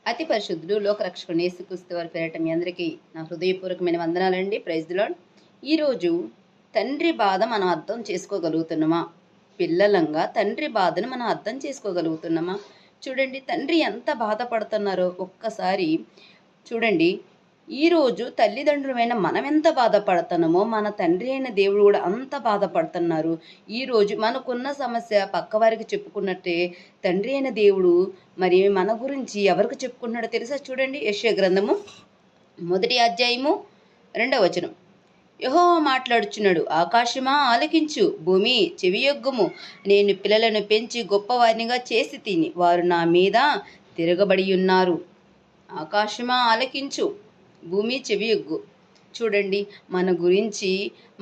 అతి పరిశుద్ధుడు లోకరక్షకుడు యేసుక్రీస్తు వారి పేరిట మీ అందరికీ నా హృదయపూర్వకమైన వందనాలండి. Praise the lord. ఈరోజు తండ్రి బాధ మనం అర్థం చేసుకోగలుగుతున్నామా? పిల్లలంగా తండ్రి బాధను మనం అర్థం చేసుకోగలుగుతున్నామా? చూడండి, తండ్రి ఎంత బాధపడుతున్నారో ఒక్కసారి చూడండి. ఈరోజు తల్లిదండ్రులమైన మనం ఎంత బాధపడుతున్నామో మన తండ్రి అయిన దేవుడు కూడా అంత బాధపడుతున్నారు. ఈరోజు మనకున్న సమస్య పక్కవారికి చెప్పుకున్నట్టే తండ్రి అయిన దేవుడు మరి మన గురించి ఎవరికి చెప్పుకుంటున్నాడో తెలుసా? చూడండి, యెషయా గ్రంథము 1వ అధ్యాయము 2వ వచనం. యెహోవా మాట్లాడుచున్నాడు, ఆకాశమా ఆలకించు, భూమి చెవియొగ్గుము. నేను పిల్లలను పెంచి గొప్పవారినిగా చేసి తిని వారు నా మీద తిరగబడి ఉన్నారు. ఆకాశమా ఆలకించు, భూమి చెవియొగ్గు. చూడండి, మన గురించి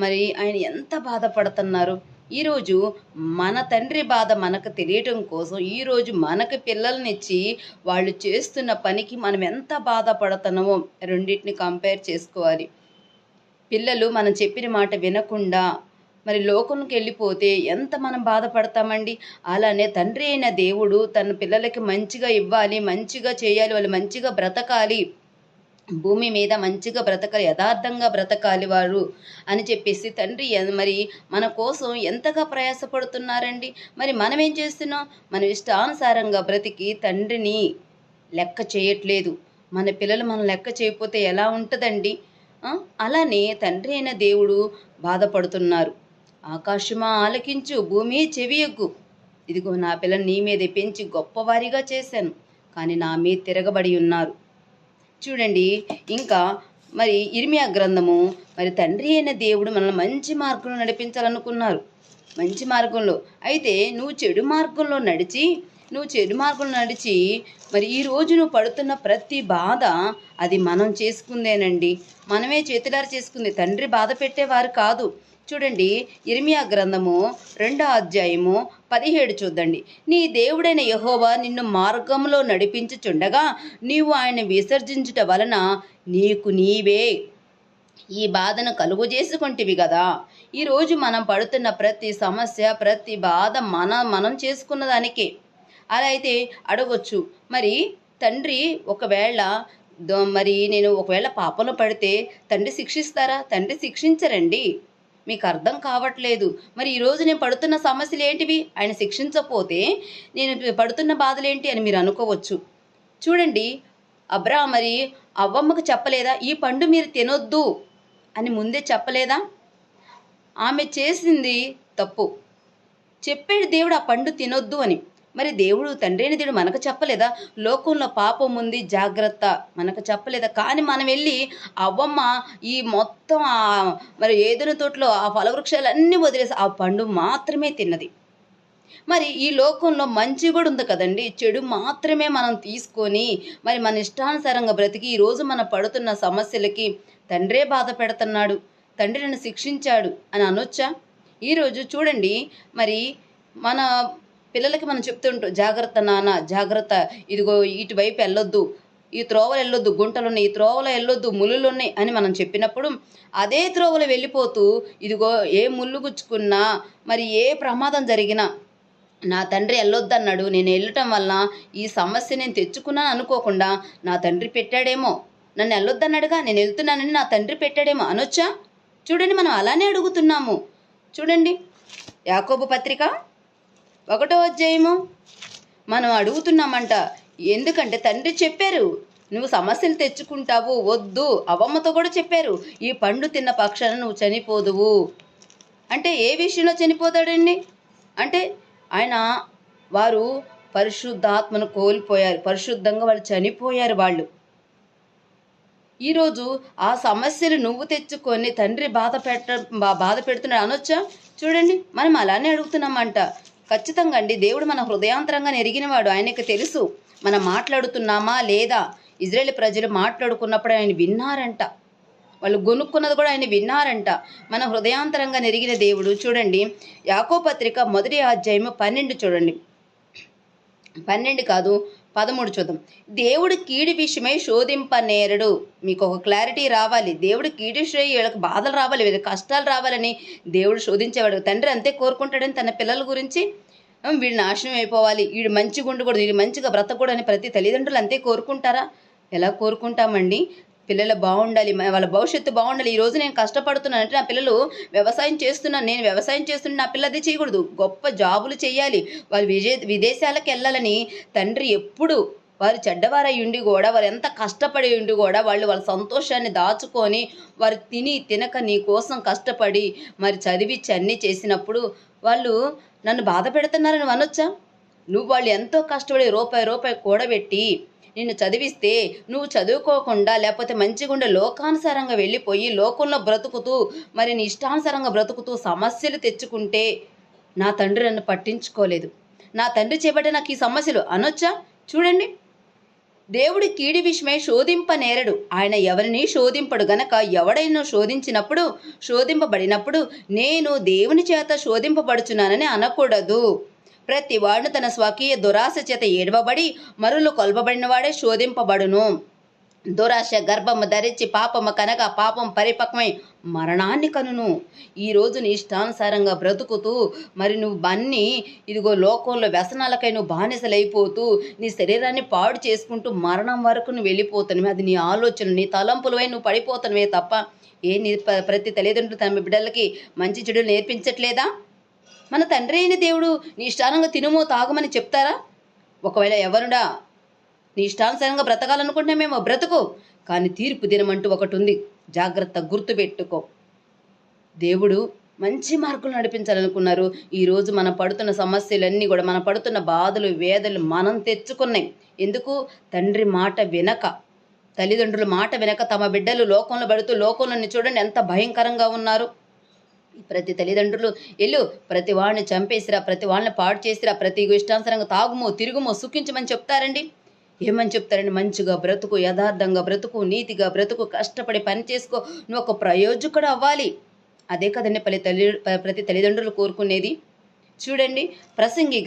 మరి ఆయన ఎంత బాధపడుతున్నారు. ఈరోజు మన తండ్రి బాధ మనకు తెలియటం కోసం ఈరోజు మనకు పిల్లల్నిచ్చి వాళ్ళు చేస్తున్న పనికి మనం ఎంత బాధపడుతున్నామో రెండింటిని కంపేర్ చేసుకోవాలి. పిల్లలు మనం చెప్పిన మాట వినకుండా మరి లోకంకి వెళ్ళిపోతే ఎంత మనం బాధపడతామండి. అలానే తండ్రి అయిన దేవుడు తన పిల్లలకి మంచిగా ఇవ్వాలి, మంచిగా చేయాలి, వాళ్ళు మంచిగా బ్రతకాలి, భూమి మీద మంచిగా బ్రతకాలి, యథార్థంగా బ్రతకాలి వారు అని చెప్పేసి తండ్రి మరి మన కోసం ఎంతగా ప్రయాసపడుతున్నారండి. మరి మనం ఏం చేస్తున్నాం? మన ఇష్టానుసారంగా బ్రతికి తండ్రిని లెక్క చేయట్లేదు. మన పిల్లలు మనం లెక్క చేయకపోతే ఎలా ఉంటుందండి? అలానే తండ్రి అయిన దేవుడు బాధపడుతున్నారు. ఆకాశమా ఆలకించు, భూమి చెవియొగ్గు. ఇదిగో నా పిల్లలు నీ మీదే పెంచి గొప్పవారిగా చేశాను, కానీ నా మీద తిరగబడి ఉన్నారు. చూడండి, ఇంకా మరి ఇర్మియా గ్రంథము, మరి తండ్రి అయిన దేవుడు మనల్ని మంచి మార్గంలో నడిపించాలనుకున్నారు. మంచి మార్గంలో అయితే నువ్వు చెడు మార్గంలో నడిచి మరి ఈరోజు నువ్వు పడుతున్న ప్రతి బాధ అది మనం చేసుకుందేనండి. మనమే చేతులారా చేసుకుంది, తండ్రి బాధ పెట్టేవారు కాదు. చూడండి, ఇర్మియా గ్రంథము 2వ అధ్యాయము 17 చూద్దండి. నీ దేవుడైన యెహోవా నిన్ను మార్గంలో నడిపించుచుండగా నీవు ఆయన విసర్జించుట వలన నీకు నీవే ఈ బాధను కలుగు చేసుకుంటేవి కదా. ఈరోజు మనం పడుతున్న ప్రతి సమస్య, ప్రతి బాధ మనం చేసుకున్న దానికే. అలా అయితే అడగొచ్చు, మరి తండ్రి నేను ఒకవేళ పాపంలో పడితే తండ్రి శిక్షిస్తారా? తండ్రి శిక్షించరండి. మీకు అర్థం కావట్లేదు. మరి ఈరోజు నేను పడుతున్న సమస్యలు ఏంటివి? ఆయన శిక్షించకపోతే నేను పడుతున్న బాధలేంటి అని మీరు అనుకోవచ్చు. చూడండి, మరి అవ్వమ్మకు చెప్పలేదా ఈ పండు మీరు తినొద్దు అని ముందే చెప్పలేదా? ఆమె చేసింది తప్పు, చెప్పాడు దేవుడు ఆ పండు తినొద్దు అని. మరి దేవుడు తండ్రి అయిన దేవుడు మనకు చెప్పలేదా? లోకంలో పాపం ఉంది, జాగ్రత్త మనకు చెప్పలేదా? కానీ మనం వెళ్ళి అవ్వమ్మ ఈ మొత్తం మరి ఏదైనా తోటలో ఆ ఫలవృక్షాలన్నీ వదిలేసి ఆ పండు మాత్రమే తిన్నది. మరి ఈ లోకంలో మంచి కూడా ఉంది కదండి, చెడు మాత్రమే మనం తీసుకొని మరి మన ఇష్టానుసారంగా బ్రతికి ఈరోజు మనం పడుతున్న సమస్యలకి తండ్రే బాధ పెడుతున్నాడు, తండ్రి నన్ను శిక్షించాడు అని అనొచ్చా? ఈరోజు చూడండి, మరి మన పిల్లలకి మనం చెప్తుంటాం, జాగ్రత్త నాన్న, జాగ్రత్త, ఇదిగో ఇటువైపు వెళ్ళొద్దు, ఈ త్రోవలు వెళ్ళొద్దు, గుంటలున్నాయి, ఈ త్రోవలు వెళ్ళొద్దు, ముళ్ళులు ఉన్నాయి అని మనం చెప్పినప్పుడు అదే త్రోవలు వెళ్ళిపోతూ ఇదిగో ఏ ముళ్ళు గుచ్చుకున్నా మరి ఏ ప్రమాదం జరిగినా నా తండ్రి వెళ్ళొద్దన్నాడు, నేను వెళ్ళటం వల్ల ఈ సమస్య నేను తెచ్చుకున్నాను అనుకోకుండా నా తండ్రి పెట్టాడేమో, నన్ను వెళ్ళొద్దన్నాడుగా నేను వెళ్తున్నానని నా తండ్రి పెట్టాడేమో అనొచ్చా? చూడండి, మనం అలానే అడుగుతున్నాము. చూడండి, యాకోబు పత్రిక 1వ అధ్యాయము మనం అడుగుతున్నామంట. ఎందుకంటే తండ్రి చెప్పారు, నువ్వు సమస్యలు తెచ్చుకుంటావు, వద్దు. అవ్వమ్మతో కూడా చెప్పారు, ఈ పండు తిన్న పక్షాన నువ్వు చనిపోదువు అంటే ఏ విషయంలో చనిపోతాడండి? అంటే వారు పరిశుద్ధాత్మను కోల్పోయారు, పరిశుద్ధంగా వాళ్ళు చనిపోయారు. వాళ్ళు ఈరోజు ఆ సమస్యలు నువ్వు తెచ్చుకొని తండ్రి బాధ పెడుతున్నాడు అనొచ్చా? చూడండి, మనం అలానే అడుగుతున్నామంట. ఖచ్చితంగా అండి, దేవుడు మన హృదయాంతరంగా ఎరిగినవాడు, ఆయనకు తెలుసు మనం మాట్లాడుతున్నామా లేదా. ఇజ్రాయేల్ ప్రజలు మాట్లాడుకున్నప్పుడు ఆయన విన్నారంట, వాళ్ళు గొనుక్కున్నది కూడా ఆయన విన్నారంట. మన హృదయాంతరంగా ఎరిగిన దేవుడు. చూడండి, యాకోబు పత్రిక 1వ అధ్యాయము 12 చూడండి, 12 కాదు 13 చూద్దాం. దేవుడు కీడి విషయమై శోధింపనేరడు. మీకు ఒక క్లారిటీ రావాలి. దేవుడు కీడి వీళ్ళకి బాధలు రావాలి, వీళ్ళకి కష్టాలు రావాలని దేవుడు శోధించేవాడు. తండ్రి అంతే కోరుకుంటాడని తన పిల్లల గురించి. వీడు నాశనం అయిపోవాలి, వీడు మంచిగా ఉండకూడదు, వీడు మంచిగా బ్రతకూడదు అని ప్రతి తల్లిదండ్రులు అంతే కోరుకుంటారా? ఎలా కోరుకుంటామండి? పిల్లలు బాగుండాలి, వాళ్ళ భవిష్యత్తు బాగుండాలి. ఈరోజు నేను కష్టపడుతున్నాను అంటే నా పిల్లలు వ్యవసాయం చేస్తున్నాను, నేను వ్యవసాయం చేస్తున్నా, నా పిల్లది చేయకూడదు, గొప్ప జాబులు చేయాలి, వాళ్ళు విదేశాలకు వెళ్ళాలని తండ్రి ఎప్పుడు వారు చెడ్డవారై ఉండి కూడా, వారు ఎంత కష్టపడి ఉండి కూడా వాళ్ళ సంతోషాన్ని దాచుకొని వారు తినక నీ కోసం కష్టపడి మరి చదివించి అన్నీ చేసినప్పుడు వాళ్ళు నన్ను బాధ పెడుతున్నారని అనొచ్చా? నువ్వు వాళ్ళు ఎంతో కష్టపడి రూపాయి కూడబెట్టి నిన్ను చదివిస్తే నువ్వు చదువుకోకుండా లేకపోతే మంచిగుండే లోకానుసారంగా వెళ్ళిపోయి లోకంలో బ్రతుకుతూ మరి నీ ఇష్టానుసారంగా బ్రతుకుతూ సమస్యలు తెచ్చుకుంటే నా తండ్రి నన్ను పట్టించుకోలేదు, నా తండ్రి చేపట్టే నాకు ఈ సమస్యలు అనొచ్చా? చూడండి, దేవుడి కీడి విషయమై శోధింపనేరడు, ఆయన ఎవరిని శోధింపడు గనక ఎవడైనా శోధింపబడినప్పుడు నేను దేవుని చేత శోధింపబడుచున్నానని అనకూడదు. ప్రతి వాడు తన స్వకీయ దురాశ చేత ఏడవబడి మరులు కొల్పబడిన వాడే శోధింపబడును. దురాశ గర్భము ధరించి పాపము కనక పాపం పరిపక్వమై మరణాన్ని కనును. ఈరోజు నీ ఇష్టానుసారంగా బ్రతుకుతూ మరి నువ్వు అన్నీ ఇదిగో లోకంలో వ్యసనాలకై నువ్వు బానిసలైపోతూ నీ శరీరాన్ని పాడు చేసుకుంటూ మరణం వరకు నువ్వు వెళ్ళిపోతానువే. అది నీ ఆలోచన, నీ తలంపులవై నువ్వు పడిపోతానువే తప్ప నీ ప్రతి తల్లిదండ్రులు తమ బిడ్డలకి మంచి చెడులు నేర్పించట్లేదా? మన తండ్రి అయిన దేవుడు నీ ఇష్టానంగా తినుమో తాగమని చెప్తారా? ఒకవేళ ఎవరుడా నీ ఇష్టానుసారంగా బ్రతకాలనుకుంటున్నామేమో బ్రతుకు, కానీ తీర్పు దినమంటూ ఒకటి ఉంది, జాగ్రత్త గుర్తుపెట్టుకో. దేవుడు మంచి మార్కులు నడిపించాలనుకున్నారు. ఈరోజు మనం పడుతున్న సమస్యలన్నీ కూడా, మనం పడుతున్న బాధలు వేదలు మనం తెచ్చుకున్నాయి. ఎందుకు? తండ్రి మాట వినక, తల్లిదండ్రుల మాట వినక తమ బిడ్డలు లోకంలో పడుతూ లోకంలోని చూడండి ఎంత భయంకరంగా ఉన్నారు. ప్రతి తల్లిదండ్రులు ప్రతి వాడిని చంపేసిరా, ప్రతి వాళ్ళని పాడు చేసిరా, ప్రతి ఇష్టానుసారంగా తాగుమో తిరుగుమో సుఖించమని చెప్తారండి. ఏమని చెప్తారండి? మంచిగా బ్రతుకు, యథార్థంగా బ్రతుకు, నీతిగా బ్రతుకు, కష్టపడి పని చేసుకో, నువ్వు ఒక ప్రయోజకుడు అవ్వాలి. అదే కదండి ప్రతి తల్లిదండ్రులు కోరుకునేది. చూడండి, ప్రసంగి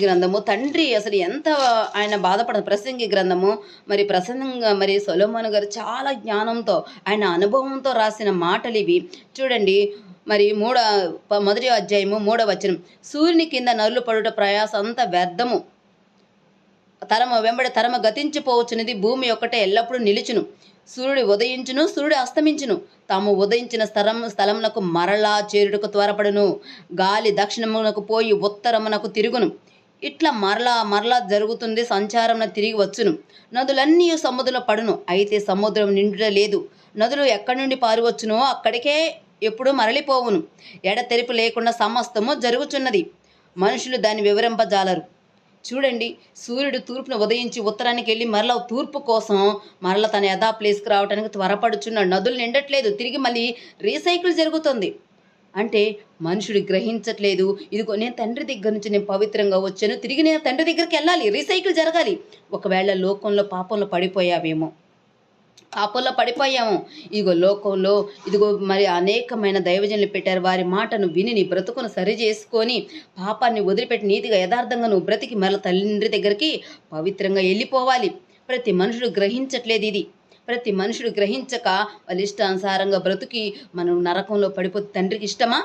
గ్రంథము తండ్రి అసలు ఎంత ఆయన బాధపడదు. ప్రసంగి గ్రంథము మరి సొలొమోను గారు చాలా జ్ఞానంతో ఆయన అనుభవంతో రాసిన మాటలు ఇవి. చూడండి, మరి మొదటి అధ్యాయము 3వ వచనం, సూర్యుని కింద నరులు పడుట ప్రయాస అంతా వ్యర్థము, తరమ వెంబడి తరమ గతించిపోవచ్చునిది, భూమి ఒక్కటే ఎల్లప్పుడూ నిలుచును, సూర్యుడు ఉదయించును సూర్యుడు అస్తమించును, తాము ఉదయించిన స్థలమునకు మరలా చేరుటకు త్వరపడును, గాలి దక్షిణమునకు పోయి ఉత్తరమునకు తిరుగును, ఇట్లా మరలా జరుగుతుంది, సంచారమున తిరిగి వచ్చును. నదులన్నీ సముద్రంలో పడును, అయితే సముద్రం నిండుట లేదు, నదులు ఎక్కడి నుండి పారువచ్చునో అక్కడికే ఎప్పుడూ మరలిపోవును, ఎడతెరిపి లేకుండా సమస్తము జరుగుచున్నది, మనుషులు దాన్ని వివరింపజాలరు. చూడండి, సూర్యుడు తూర్పును ఉదయించి ఉత్తరానికి వెళ్ళి మరలా తూర్పు కోసం మరలా తన యథా ప్లేస్కి రావడానికి త్వరపడుచున్నాడు. నదులు నిండట్లేదు, తిరిగి మళ్ళీ రీసైకిల్ జరుగుతుంది. అంటే మనుషుడు గ్రహించట్లేదు, ఇదిగో నేను తండ్రి దగ్గర నుంచి నేను పవిత్రంగా వచ్చాను, తిరిగి నేను తండ్రి దగ్గరికి వెళ్ళాలి, రీసైకిల్ జరగాలి. ఒకవేళ లోకంలో పాపంలో పడిపోయావేమో, పాపంలో పడిపోయాము. ఇదిగో లోకంలో మరి అనేకమైన దైవజనులు పెట్టారు, వారి మాటను విని నీ బ్రతుకును సరి చేసుకొని పాపాన్ని వదిలిపెట్టి నీతిగా యథార్థంగా నువ్వు బ్రతికి మరల తండ్రి దగ్గరికి పవిత్రంగా వెళ్ళిపోవాలి. ప్రతి మనుషుడు గ్రహించట్లేదు ఇది. ప్రతి మనుషుడు గ్రహించక వాళ్ళ ఇష్టానుసారంగా బ్రతుకి మనం నరకంలో పడిపోతే తండ్రికి ఇష్టమా?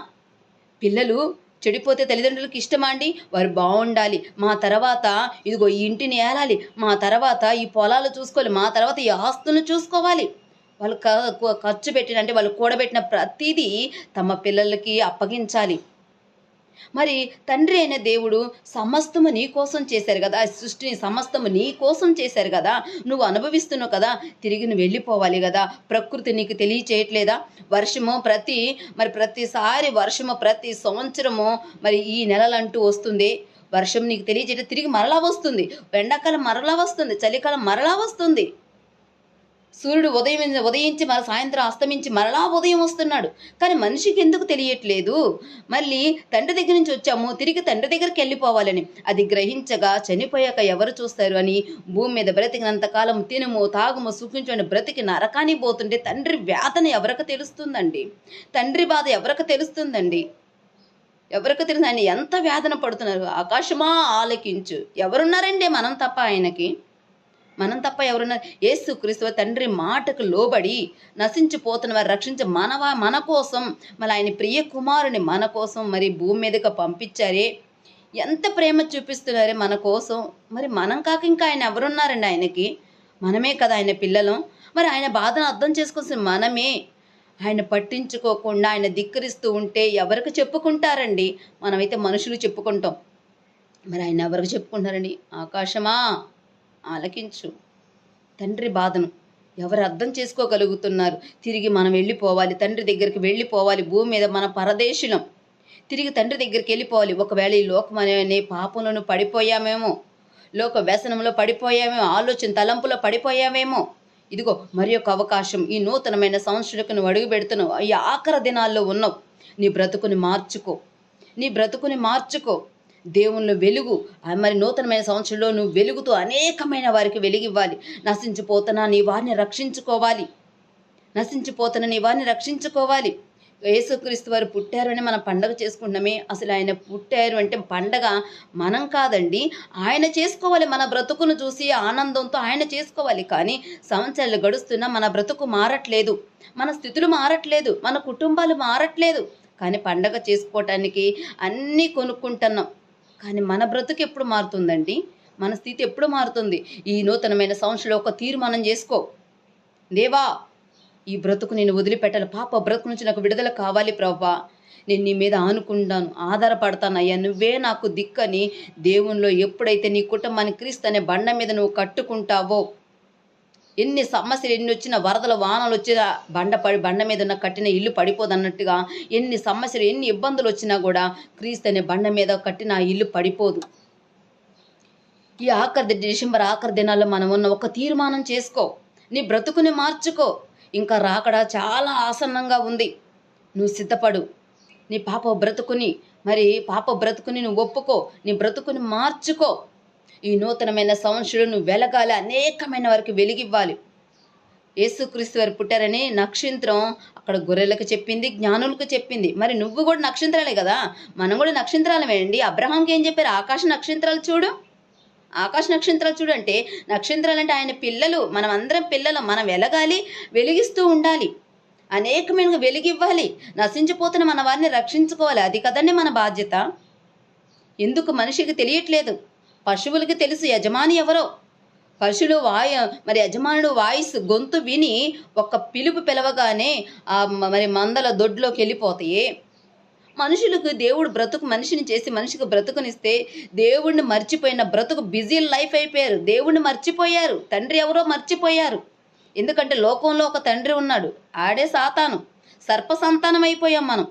పిల్లలు చెడిపోతే తల్లిదండ్రులకు ఇష్టమా అండి? వారు బాగుండాలి, మా తర్వాత ఇదిగో ఈ ఇంటిని ఏలాలి, మా తర్వాత ఈ పొలాలు చూసుకోవాలి, మా తర్వాత ఈ ఆస్తులను చూసుకోవాలి. వాళ్ళు ఖర్చు పెట్టిన అంటే వాళ్ళు కూడబెట్టిన ప్రతిదీ తమ పిల్లలకి అప్పగించాలి. మరి తండ్రి అయిన దేవుడు సమస్తము నీ కోసం చేశారు కదా, సృష్టిని సమస్తము నీ కోసం చేశారు కదా, నువ్వు అనుభవిస్తున్నావు కదా, తిరిగి నువ్వు వెళ్ళిపోవాలి కదా. ప్రకృతి నీకు తెలియచేయట్లేదా? వర్షము ప్రతిసారి వర్షము ప్రతి సంవత్సరము మరి ఈ నెలలంటూ వస్తుంది, వర్షం నీకు తెలియచేయట తిరిగి మరలా వస్తుంది, ఎండాకాలం మరలా వస్తుంది, చలికాలం మరలా వస్తుంది. సూర్యుడు ఉదయించి మరి సాయంత్రం అస్తమించి మరలా ఉదయం వస్తున్నాడు. కానీ మనిషికి ఎందుకు తెలియట్లేదు? మళ్ళీ తండ్రి దగ్గర నుంచి వచ్చాము, తిరిగి తండ్రి దగ్గరికి వెళ్ళిపోవాలని అది గ్రహించగా చనిపోయాక ఎవరు చూస్తారు అని భూమి మీద బ్రతికినంతకాలం తినుము తాగుము సుఖించని బ్రతికి నరకాన్ని పోతుంటే తండ్రి వేదన ఎవరికి తెలుస్తుందండి? తండ్రి బాధ ఎవరికి తెలుస్తుందండి? ఎవరికి తెలుసు ఆయన ఎంత వేదన పడుతున్నారు? ఆకాశమా ఆలకించు, ఎవరున్నారండి మనం తప్ప ఆయనకి? మనం తప్ప ఎవరున్నారు? యేసుక్రీస్తు తండ్రి మాటకు లోబడి నశించిపోతున్న వారు రక్షించ మన కోసం మరి ఆయన ప్రియ కుమారుని మన కోసం మరి భూమి మీదకి పంపించారే. ఎంత ప్రేమ చూపిస్తున్నారే మన కోసం. మరి మనం కాక ఇంకా ఆయన ఎవరున్నారండి? ఆయనకి మనమే కదా ఆయన పిల్లలం. మరి ఆయన బాధను అర్థం చేసుకోవాల్సిన మనమే. ఆయన పట్టించుకోకుండా ఆయన ధిక్కరిస్తూ ఉంటే ఎవరికి చెప్పుకుంటారండి? మనమైతే మనుషులు చెప్పుకుంటాం, మరి ఆయన ఎవరికి చెప్పుకుంటారండి? ఆకాశమా ఆలకించు. తండ్రి బాధను ఎవరు అర్థం చేసుకోగలుగుతున్నారు? తిరిగి మనం వెళ్ళిపోవాలి, తండ్రి దగ్గరికి వెళ్ళిపోవాలి. భూమి మీద మన పరదేశులం, తిరిగి తండ్రి దగ్గరికి వెళ్ళిపోవాలి. ఒకవేళ ఈ లోకం అనే పాపంలోనూ పడిపోయామేమో, లోక వ్యసనంలో పడిపోయామేమో, ఆలోచన తలంపులో పడిపోయామేమో. ఇదిగో మరి ఒక అవకాశం. ఈ నూతనమైన సంవత్సరాలకు నువ్వు అడుగు పెడుతున్నావు. ఈ ఆఖరి దినాల్లో ఉన్నావు. నీ బ్రతుకుని మార్చుకో, నీ బ్రతుకుని మార్చుకో. దేవుళ్ళు వెలుగు. మరి నూతనమైన సంవత్సరంలో నువ్వు వెలుగుతూ అనేకమైన వారికి వెలుగివ్వాలి. నశించిపోతున్నా నీ వారిని రక్షించుకోవాలి, నశించిపోతున్న నీ వారిని రక్షించుకోవాలి. యేసుక్రీస్తు వారు పుట్టారు అని మనం పండగ చేసుకుంటున్నామే. అసలు ఆయన పుట్టారు అంటే పండగ మనం కాదండి, ఆయన చేసుకోవాలి. మన బ్రతుకును చూసి ఆనందంతో ఆయన చేసుకోవాలి. కానీ సంవత్సరాలు గడుస్తున్నా మన బ్రతుకు మారట్లేదు, మన స్థితులు మారట్లేదు, మన కుటుంబాలు మారట్లేదు. కానీ పండగ చేసుకోవటానికి అన్నీ కొనుక్కుంటున్నాం. కానీ మన బ్రతుకు ఎప్పుడు మారుతుందండి? మన స్థితి ఎప్పుడు మారుతుంది? ఈ నూతనమైన సంవత్సరంలో ఒక తీర్మానం చేసుకో. దేవా, ఈ బ్రతుకు నేను వదిలిపెట్టాలి. పాప బ్రతుకు నుంచి నాకు విడుదల కావాలి ప్రభువా. నేను నీ మీద ఆనుకుంటాను, ఆధారపడతాను అయ్యా, నువ్వే నాకు దిక్కని దేవునిలో ఎప్పుడైతే నీ కుటుంబాన్ని క్రీస్తు అనే బండ మీద నువ్వు కట్టుకుంటావో, ఎన్ని సమస్యలు ఎన్ని వచ్చినా, వరదల వానలు వచ్చినా బండ మీద ఉన్న కట్టిన ఇల్లు పడిపోదన్నట్టుగా ఎన్ని సమస్యలు ఎన్ని ఇబ్బందులు వచ్చినా కూడా క్రీస్తు అనే బండ మీద కట్టిన ఆ ఇల్లు పడిపోదు. ఈ డిసెంబర్ ఆఖరి దినాల్లో మనం ఉన్న ఒక తీర్మానం చేసుకో. నీ బ్రతుకుని మార్చుకో. ఇంకా రాకడా చాలా ఆసన్నంగా ఉంది. నువ్వు సిద్ధపడు. నీ పాప బ్రతుకుని నువ్వు ఒప్పుకో. నీ బ్రతుకుని మార్చుకో. ఈ నూతనమైన సంవత్సరం నువ్వు వెలగాలి, అనేకమైన వారికి వెలిగివ్వాలి. యేసుక్రీస్తు వారు పుట్టారని నక్షత్రం అక్కడ గొర్రెలకు చెప్పింది, జ్ఞానులకు చెప్పింది. మరి నువ్వు కూడా నక్షత్రాలే కదా, మనం కూడా నక్షత్రాలమే అండి. అబ్రహాంకి ఏం చెప్పారు? ఆకాశ నక్షత్రాలు చూడు, ఆకాశ నక్షత్రాలు చూడు అంటే, నక్షత్రాలు అంటే ఆయన పిల్లలు, మనం అందరం పిల్లలు. మనం వెలగాలి, వెలిగిస్తూ ఉండాలి, అనేకమైన వెలిగివ్వాలి. నశించిపోతున్న మన వారిని రక్షించుకోవాలి. అది కదండి మన బాధ్యత. ఎందుకు మనిషికి తెలియట్లేదు? పశువులకి తెలుసు యజమాని ఎవరో. పశువులు యజమానుడు వాయిస్ గొంతు విని ఒక పిలుపు పిలవగానే మరి మందల దొడ్లోకి వెళ్ళిపోతాయి. మనుషులకు దేవుడు మనిషిని చేసి మనిషికి బ్రతుకునిస్తే దేవుడిని మర్చిపోయిన బ్రతుకు బిజీ లైఫ్ అయిపోయారు. దేవుడిని మర్చిపోయారు, తండ్రి ఎవరో మర్చిపోయారు. ఎందుకంటే లోకంలో ఒక తండ్రి ఉన్నాడు, ఆడే సాతాను. సర్ప సంతానం అయిపోయాం మనం.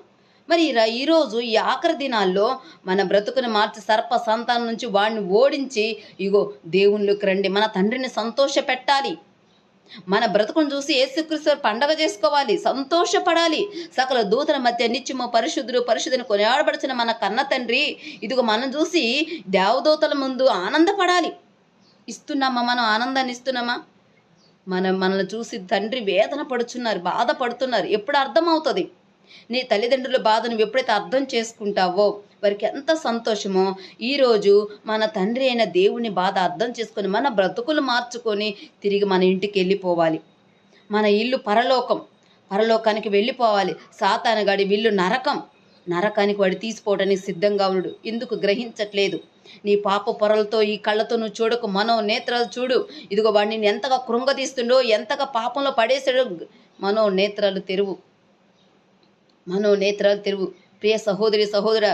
మరి ఈరోజు ఈ ఆఖరి దినాల్లో మన బ్రతుకుని మార్చి సర్ప సంతానం నుంచి వాడిని ఓడించి ఇగో దేవుళ్ళకి రండి, మన తండ్రిని సంతోష పెట్టాలి. మన బ్రతుకును చూసి యేసుక్రీస్తు పండగ చేసుకోవాలి, సంతోషపడాలి. సకల దూతల మధ్య నిత్యము పరిశుద్ధుని కొనియాడబడిచిన మన కన్న తండ్రి ఇదిగో మనం చూసి దేవదూతల ముందు ఆనందపడాలి. ఇస్తున్నామా మనం ఆనందాన్ని? ఇస్తున్నామా? మనల్ని చూసి తండ్రి వేదన పడుచున్నారు, బాధపడుతున్నారు. ఎప్పుడు అర్థమవుతుంది? నీ తల్లిదండ్రుల బాధను ఎప్పుడైతే అర్థం చేసుకుంటావో వారికి ఎంత సంతోషమో. ఈరోజు మన తండ్రి అయిన దేవుని బాధ అర్థం చేసుకొని మన బ్రతుకులు మార్చుకొని తిరిగి మన ఇంటికి వెళ్ళిపోవాలి. మన ఇల్లు పరలోకానికి వెళ్ళిపోవాలి. సాతానుగాడి విల్లు నరకానికి వాడు తీసిపోవడానికి సిద్ధంగా ఉన్నాడు. ఎందుకు గ్రహించట్లేదు? నీ పాప పొరలతో ఈ కళ్ళతో నువ్వు చూడకు, మనోనేత్రాలు చూడు. ఇదిగో వాడిని నేను ఎంతగా కృంగదీస్తుండో, ఎంతగా పాపంలో పడేసాడో. మనోనేత్రాలు తెరువు. ప్రియ సహోదరా,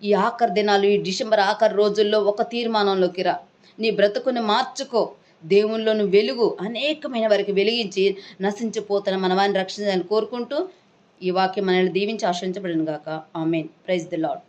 ఈ ఆఖరి దినాలు, ఈ డిసెంబర్ ఆఖరి రోజుల్లో ఒక తీర్మానంలోకి రా. నీ బ్రతుకుని మార్చుకో. దేవుళ్ళను వెలుగు, అనేకమైన వారికి వెలిగించి నశించిపోతున్న మన వారిని రక్షించాలని కోరుకుంటూ ఈ వాక్యం మనల్ని దీవించి ఆశ్రయించబడిన గాక. ఆమేన్. Praise the lord.